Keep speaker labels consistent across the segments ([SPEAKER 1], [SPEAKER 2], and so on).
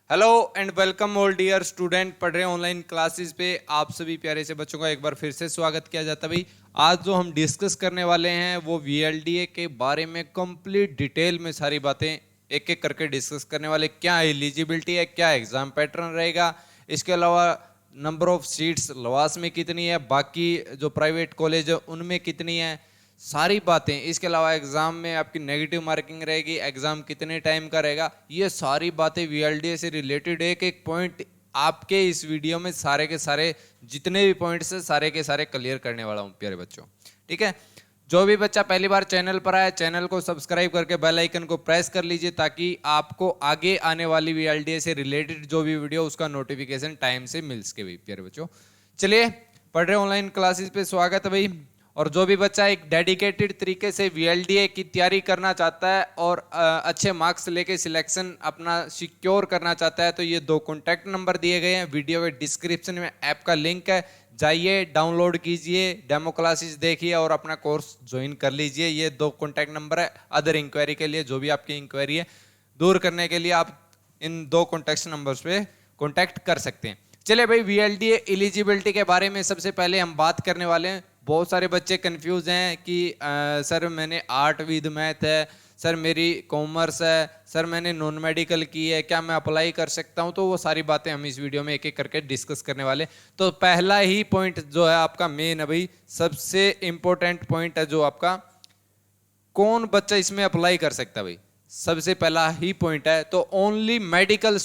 [SPEAKER 1] Hello and welcome all dear student पढ़ रहे हैं ऑनलाइन क्लासेस पे। आप सभी प्यारे से बच्चों का एक बार फिर से स्वागत किया जाता है। भाई आज जो हम डिस्कस करने वाले हैं वो वीएलडीए के बारे में कंप्लीट डिटेल में सारी बातें एक एक करके डिस्कस करने वाले। क्या एलिजिबिलिटी है, क्या एग्जाम पैटर्न रहेगा, इसके अलावा नंबर ऑफ सीट्स लवास में कितनी है, बाकी जो प्राइवेट कॉलेज है उनमें कितनी है, सारी बातें। इसके अलावा एग्जाम में आपकी नेगेटिव मार्किंग रहेगी, एग्जाम कितने टाइम का रहेगा, ये सारी बातें वीएलडीए से रिलेटेड एक एक पॉइंट आपके इस वीडियो में सारे के सारे जितने भी पॉइंट्स है सारे के सारे क्लियर करने वाला हूं प्यारे बच्चों। ठीक है, जो भी बच्चा पहली बार चैनल पर आया चैनल को सब्सक्राइब करके बेल आइकन को प्रेस कर लीजिए ताकि आपको आगे आने वाली वीएलडीए से रिलेटेड जो भी वीडियो उसका नोटिफिकेशन टाइम से मिल सके भाई प्यारे बच्चों। चलिए, पढ़ रहे ऑनलाइन क्लासेस पे स्वागत है भाई। और जो भी बच्चा एक डेडिकेटेड तरीके से वीएलडीए की तैयारी करना चाहता है और अच्छे मार्क्स लेके सिलेक्शन अपना सिक्योर करना चाहता है तो ये दो कॉन्टैक्ट नंबर दिए गए हैं वीडियो के डिस्क्रिप्शन में। ऐप का लिंक है, जाइए डाउनलोड कीजिए, डेमो क्लासेस देखिए और अपना कोर्स ज्वाइन कर लीजिए। ये दो कॉन्टैक्ट नंबर है अदर इंक्वायरी के लिए, जो भी आपकी इंक्वायरी है दूर करने के लिए आप इन दो कॉन्टैक्ट नंबर्स पे कॉन्टैक्ट कर सकते हैं। चलिए भाई, वीएलडीए एलिजिबिलिटी के बारे में सबसे पहले हम बात करने वाले हैं। बहुत सारे बच्चे कंफ्यूज हैं कि सर मैंने आर्ट विद मैथ है, सर मेरी कॉमर्स है, सर मैंने नॉन मेडिकल की है, क्या मैं अप्लाई कर सकता हूं? तो वो सारी बातें हम इस वीडियो में एक एक करके डिस्कस करने वाले। तो पहला ही पॉइंट जो है आपका मेन है भाई, सबसे इंपॉर्टेंट पॉइंट है जो आपका, कौन बच्चा इसमें अप्लाई कर सकता है भाई। सबसे पहला ही पॉइंट है तो ओनली मेडिकल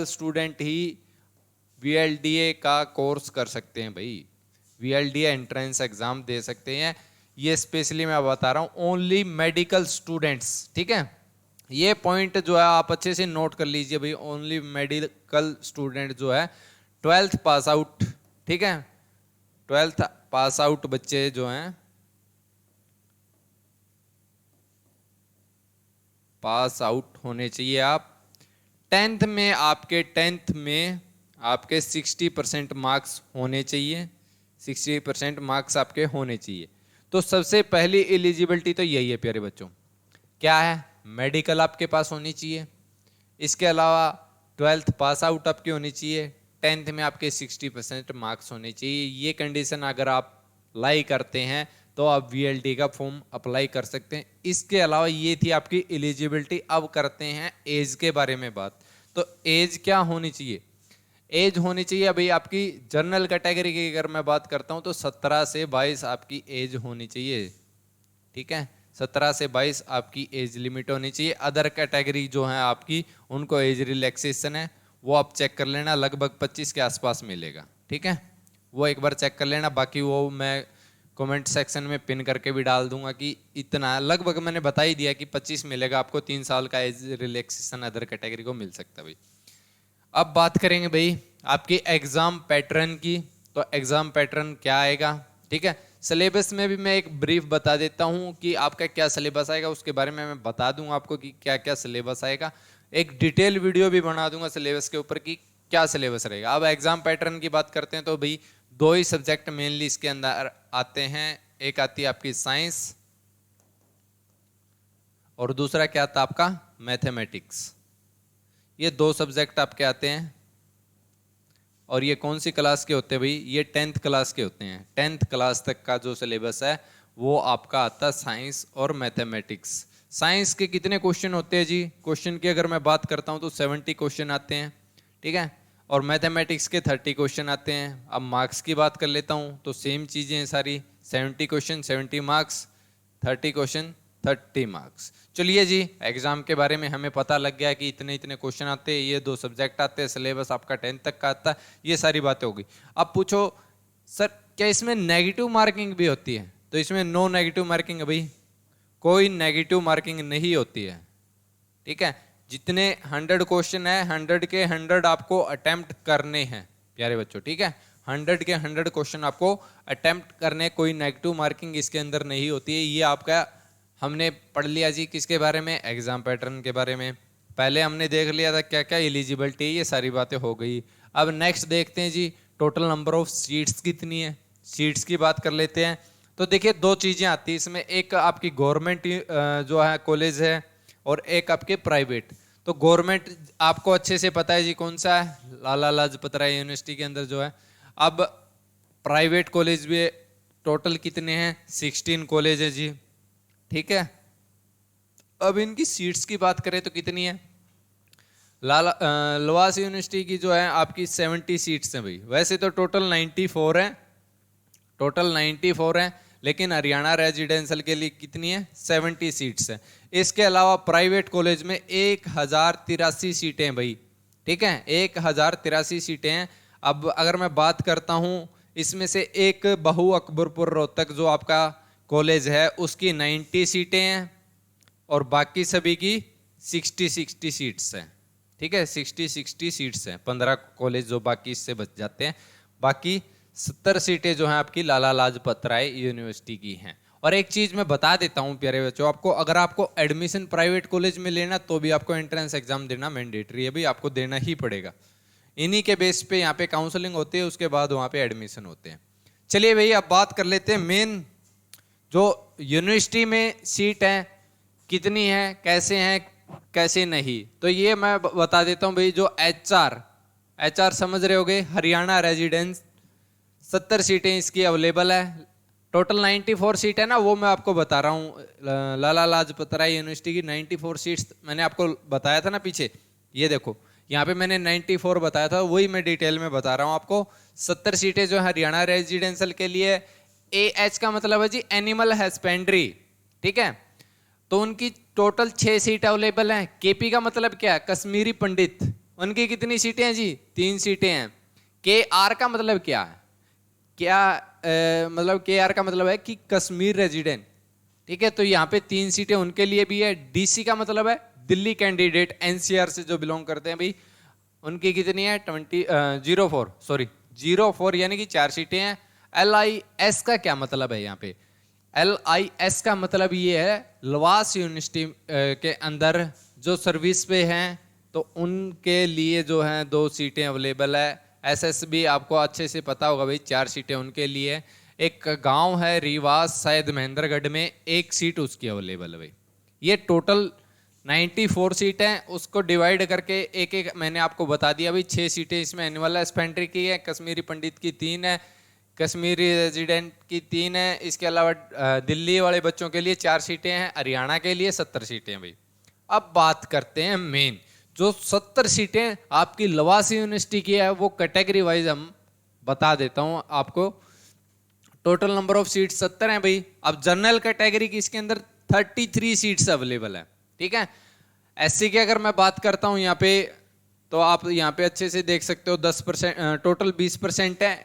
[SPEAKER 1] स्टूडेंट ही वीएलडीए का कोर्स कर सकते हैं भाई, वीएलडीए एंट्रेंस एग्जाम दे सकते हैं। ये स्पेशली मैं बता रहा हूं ओनली मेडिकल स्टूडेंट्स। ठीक है, ये पॉइंट जो है आप अच्छे से नोट कर लीजिए भाई। ओनली मेडिकल स्टूडेंट जो है 12th पास आउट, ठीक है, 12th पास आउट बच्चे जो हैं, पास आउट होने चाहिए आप। 10th में आपके 60% मार्क्स होने चाहिए, 60% मार्क्स आपके होने चाहिए। तो सबसे पहली एलिजिबिलिटी तो यही है प्यारे बच्चों, क्या है, मेडिकल आपके पास होनी चाहिए। इसके अलावा 12th पास आउट आपकी होनी चाहिए, 10th में आपके 60% मार्क्स होने चाहिए। ये कंडीशन अगर आप लाई करते हैं तो आप वीएलडी का फॉर्म अप्लाई कर सकते हैं। इसके अलावा ये थी आपकी एलिजिबिलिटी। अब करते हैं एज के बारे में बात। तो एज क्या होनी चाहिए? एज होनी चाहिए अभी आपकी जनरल कैटेगरी की अगर मैं बात करता हूं तो 17 से 22 आपकी एज होनी चाहिए। ठीक है, 17 से 22 आपकी एज लिमिट होनी चाहिए। अदर कैटेगरी जो है आपकी उनको एज रिलैक्सेशन है, वो आप चेक कर लेना, लगभग 25 के आसपास मिलेगा। ठीक है, वो एक बार चेक कर लेना। बाकी वो मैं कमेंट सेक्शन में पिन करके भी डाल दूंगा कि इतना लगभग मैंने बता ही दिया कि 25 मिलेगा आपको, 3 साल का एज रिलैक्सेशन अदर कैटेगरी को मिल सकता है भाई। अब बात करेंगे भाई आपकी एग्जाम पैटर्न की। तो एग्जाम पैटर्न क्या आएगा? ठीक है, सिलेबस में भी मैं एक ब्रीफ बता देता हूं कि आपका क्या सिलेबस आएगा, उसके बारे में मैं बता दूंगा आपको कि क्या क्या सिलेबस आएगा। एक डिटेल वीडियो भी बना दूंगा सिलेबस के ऊपर कि क्या सिलेबस रहेगा। अब एग्जाम पैटर्न की बात करते हैं तो भाई दो ही सब्जेक्ट मेनली इसके अंदर आते हैं। एक आती है आपकी साइंस और दूसरा क्या आता है आपका मैथमेटिक्स। ये दो सब्जेक्ट आपके आते हैं। और ये कौन सी क्लास के होते हैं भाई? ये 10th क्लास के होते हैं। 10th क्लास तक का जो सिलेबस है वो आपका आता है साइंस और मैथमेटिक्स। साइंस के कितने क्वेश्चन होते हैं जी? क्वेश्चन की अगर मैं बात करता हूं तो 70 क्वेश्चन आते हैं। ठीक है, और मैथमेटिक्स के 30 क्वेश्चन आते हैं। अब मार्क्स की बात कर लेता हूं तो सेम चीजें हैं सारी, 70 क्वेश्चन 70 मार्क्स, 30 क्वेश्चन 30 मार्क्स। चलिए जी, एग्जाम के बारे में हमें पता लग गया कि इतने इतने क्वेश्चन आते हैं, ये दो सब्जेक्ट आते हैं, सिलेबस आपका 10th तक का आता है, ये सारी बातें होगी। अब पूछो सर क्या इसमें नेगेटिव मार्किंग भी होती है? तो इसमें नो नेगेटिव मार्किंग है भाई, कोई नेगेटिव मार्किंग नहीं होती है। ठीक है, जितने 100 क्वेश्चन है 100 के 100 आपको अटेम्प्ट करने हैं प्यारे बच्चों। ठीक है, 100 के 100 क्वेश्चन आपको अटेम्प्ट करने, कोई नेगेटिव मार्किंग इसके अंदर नहीं होती है। ये आपका हमने पढ़ लिया जी किसके बारे में? एग्जाम पैटर्न के बारे में। पहले हमने देख लिया था क्या क्या एलिजिबिलिटी, ये सारी बातें हो गई। अब नेक्स्ट देखते हैं जी टोटल नंबर ऑफ सीट्स कितनी है। सीट्स की बात कर लेते हैं। तो देखिए दो चीजें आती है इसमें, एक आपकी गवर्नमेंट जो है कॉलेज है और एक आपके प्राइवेट। तो गवर्नमेंट आपको अच्छे से पता है जी कौन सा है, लाला लाजपत राय यूनिवर्सिटी के अंदर जो है। अब प्राइवेट कॉलेज भी टोटल कितने हैं, 16 कॉलेज है जी, ठीक है। अब इनकी सीट्स की बात करें तो कितनी है, लवासा यूनिवर्सिटी की जो है आपकी 70 सीट्स हैं भाई। वैसे तो टोटल 94 है, टोटल 94 है, लेकिन हरियाणा रेजिडेंशियल के लिए कितनी है, 70 सीट्स है। इसके अलावा प्राइवेट कॉलेज में 1083 सीटें हैं भाई, ठीक है, 1083 सीटें हैं। अब अगर मैं बात करता हूं, इसमें से एक बहु अकबरपुर रोहतक जो आपका कॉलेज है उसकी 90 सीटें हैं और बाकी सभी की 60 सीट्स हैं, ठीक है, 60 सीट्स हैं। 15 कॉलेज जो बाकी इससे बच जाते हैं, बाकी 70 सीटें जो हैं आपकी लाला लाजपत राय यूनिवर्सिटी की हैं। और एक चीज मैं बता देता हूं प्यारे बच्चों, आपको अगर आपको एडमिशन प्राइवेट कॉलेज में लेना तो भी आपको एंट्रेंस एग्जाम देना मैंडेटरी है भाई, आपको देना ही पड़ेगा। इन्हीं के बेस पे यहाँ पे काउंसलिंग होती है, उसके बाद वहाँ पे एडमिशन होते हैं। चलिए भाई अब बात कर लेते हैं मेन जो यूनिवर्सिटी में सीट है कितनी है, कैसे हैं कैसे नहीं। तो ये मैं बता देता हूँ भाई, जो एचआर समझ रहे होगे, हरियाणा रेजिडेंस, 70 सीटें इसकी अवेलेबल है। टोटल 94 सीट है ना, वो मैं आपको बता रहा हूँ। लाला लाजपत राय यूनिवर्सिटी की 94 सीट्स मैंने आपको बताया था ना पीछे, ये देखो यहाँ पे मैंने 94 बताया था, वही मैं डिटेल में बता रहा हूँ आपको। 70 सीटें जो हरियाणा रेजिडेंशियल के लिए, एएच का मतलब है जी एनिमल हस्बेंड्री, ठीक है, तो उनकी टोटल 6 सीट अवेलेबल हैं। केपी का मतलब क्या है, कश्मीरी पंडित, उनकी कितनी सीटें हैं जी, 3 सीटें हैं। के आर का मतलब क्या है, मतलब के आर का मतलब है कि कश्मीर रेजिडेंट, ठीक है, तो यहाँ पे 3 सीटें उनके लिए भी है। डीसी का मतलब है दिल्ली कैंडिडेट, एनसीआर से जो बिलोंग करते हैं भाई, उनकी कितनी है 04 यानी कि 4 सीटें हैं। LIS का क्या मतलब है, यहाँ पे LIS का मतलब ये है लवास यूनिवर्सिटी के अंदर जो सर्विस पे हैं तो उनके लिए जो है 2 सीटें अवेलेबल है। SSB आपको अच्छे से पता होगा भाई, 4 सीटें उनके लिए। एक गांव है रीवास शायद महेंद्रगढ़ में, 1 सीट उसकी अवेलेबल है भाई। ये टोटल 94 सीट हैं, उसको डिवाइड करके एक एक मैंने आपको बता दिया भाई। 6 सीटें इसमें एनिमल हस्बेंड्री की है, कश्मीरी पंडित की 3 है, कश्मीरी रेजिडेंट की 3 है, इसके अलावा दिल्ली वाले बच्चों के लिए 4 सीटें हैं, हरियाणा के लिए 70 सीटें हैं भाई। अब बात करते हैं मेन, जो 70 सीटें आपकी लवासा यूनिवर्सिटी की है वो कैटेगरी वाइज हम बता देता हूं आपको। टोटल नंबर ऑफ सीट 70 हैं भाई। अब जनरल कैटेगरी की इसके अंदर 33 सीट्स अवेलेबल है, ठीक है। एससी की अगर मैं बात करता हूं यहाँ पे, तो आप यहाँ पे अच्छे से देख सकते हो 10%, टोटल 20% है,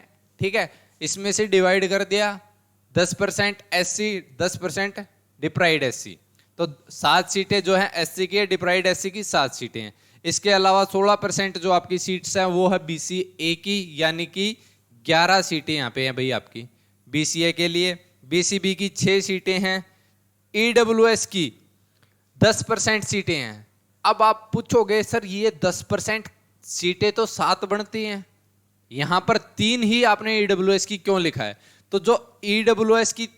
[SPEAKER 1] ठीक है। इसमें से डिवाइड कर दिया 10% एससी, 10% डिप्राइड एससी, तो 7 सीटें जो है एससी की है, डिप्राइड एससी की 7 सीटें हैं। इसके अलावा 16% जो आपकी सीट्स हैं वो है बीसीए की, यानी कि 11 सीटें यहाँ पे हैं भाई आपकी बीसीए के लिए। बीसीबी की 6 सीटें हैं, ईडब्ल्यूएस की 10% सीटें हैं। अब आप पूछोगे सर ये 10% सीटें तो 7 बनती हैं, यहां पर 3 ही आपने ईडब्ल्यूएस की क्यों लिखा है? तो जो ईडब्ल्यूएस की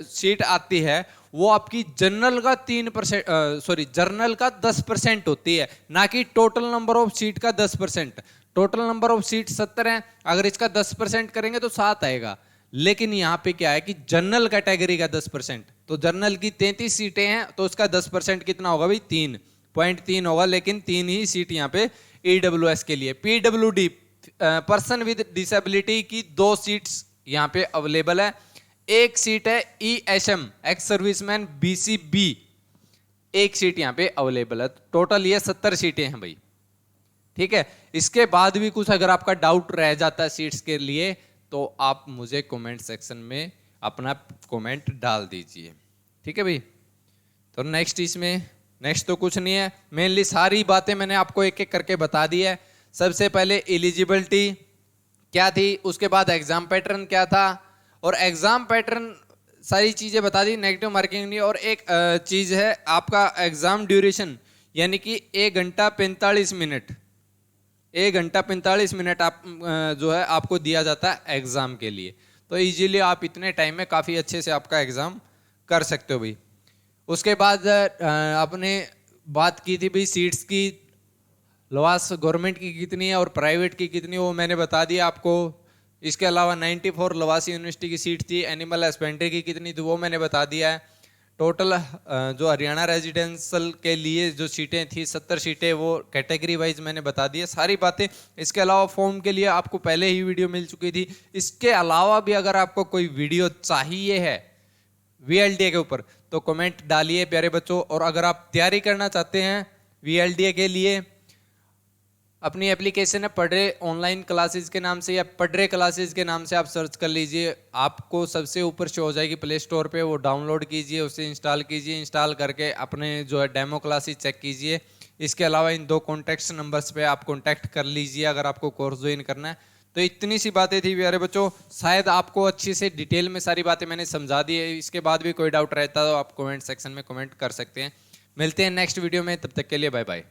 [SPEAKER 1] सीट आती है वो आपकी जनरल का 3%, जर्नल का 10% होती है, ना कि टोटल नंबर ऑफ सीट का 10%। टोटल नंबर ऑफ सीट 70 है, अगर इसका 10% करेंगे तो 7 आएगा। लेकिन यहाँ पे क्या है कि जनरल कैटेगरी का 10%, तो जनरल की 33 सीटें हैं तो उसका 10% कितना होगा भाई, 3.3 होगा। लेकिन 3 ही सीट यहाँ पे ईडब्ल्यूएस के लिए। पीडब्ल्यूडी पर्सन विद डिसेबिलिटी की 2 सीट्स यहाँ पे अवेलेबल है। 1 सीट है ESM, ex serviceman BCB, 1 seat यहाँ पे अवेलेबल है। टोटल ये 70 सीटें हैं भाई, ठीक है। इसके बाद भी कुछ अगर आपका डाउट रह जाता है सीट्स के लिए तो आप मुझे कमेंट सेक्शन में अपना कमेंट डाल दीजिए, ठीक है भाई। तो नेक्स्ट तो कुछ नहीं है, मेनली सारी बातें मैंने आपको एक एक करके बता दी है। सबसे पहले एलिजिबिलिटी क्या थी, उसके बाद एग्जाम पैटर्न क्या था, और एग्जाम पैटर्न सारी चीजें बता दी, नेगेटिव मार्किंग नहीं। और एक चीज है आपका एग्जाम ड्यूरेशन, यानी कि 1 घंटा 45 मिनट, 1 घंटा 45 मिनट आप जो है आपको दिया जाता है एग्जाम के लिए। तो इजीली आप इतने टाइम में काफ़ी अच्छे से आपका एग्जाम कर सकते हो भाई। उसके बाद आपने बात की थी भाई सीट्स की, लवास गवर्नमेंट की कितनी है और प्राइवेट की कितनी, वो मैंने बता दिया आपको। इसके अलावा 94 लवासी यूनिवर्सिटी की सीट थी। एनिमल हस्बेंड्री की कितनी थी वो मैंने बता दिया है। टोटल जो हरियाणा रेजिडेंशियल के लिए जो सीटें थी 70 सीटें, वो कैटेगरी वाइज मैंने बता दी है सारी बातें। इसके अलावा फॉर्म के लिए आपको पहले ही वीडियो मिल चुकी थी। इसके अलावा भी अगर आपको कोई वीडियो चाहिए है वीएलडीए के ऊपर तो कमेंट डालिए प्यारे बच्चों। और अगर आप तैयारी करना चाहते हैं वीएलडीए के लिए, अपनी एप्लीकेशन है पढ़ रहे ऑनलाइन क्लासेस के नाम से या पढ़ रहे क्लासेस के नाम से आप सर्च कर लीजिए, आपको सबसे ऊपर शो हो जाएगी प्ले स्टोर पे। वो डाउनलोड कीजिए, उसे इंस्टॉल कीजिए, इंस्टॉल करके अपने जो है डेमो क्लासेस चेक कीजिए। इसके अलावा इन 2 कॉन्टैक्ट नंबर्स पे आप कॉन्टैक्ट कर लीजिए अगर आपको कोर्स ज्वाइन करना है। तो इतनी सी बातें थी प्यारे बच्चों, शायद आपको अच्छी से डिटेल में सारी बातें मैंने समझा दी है। इसके बाद भी कोई डाउट रहता है तो आप कमेंट सेक्शन में कमेंट कर सकते हैं। मिलते हैं नेक्स्ट वीडियो में, तब तक के लिए बाय बाय।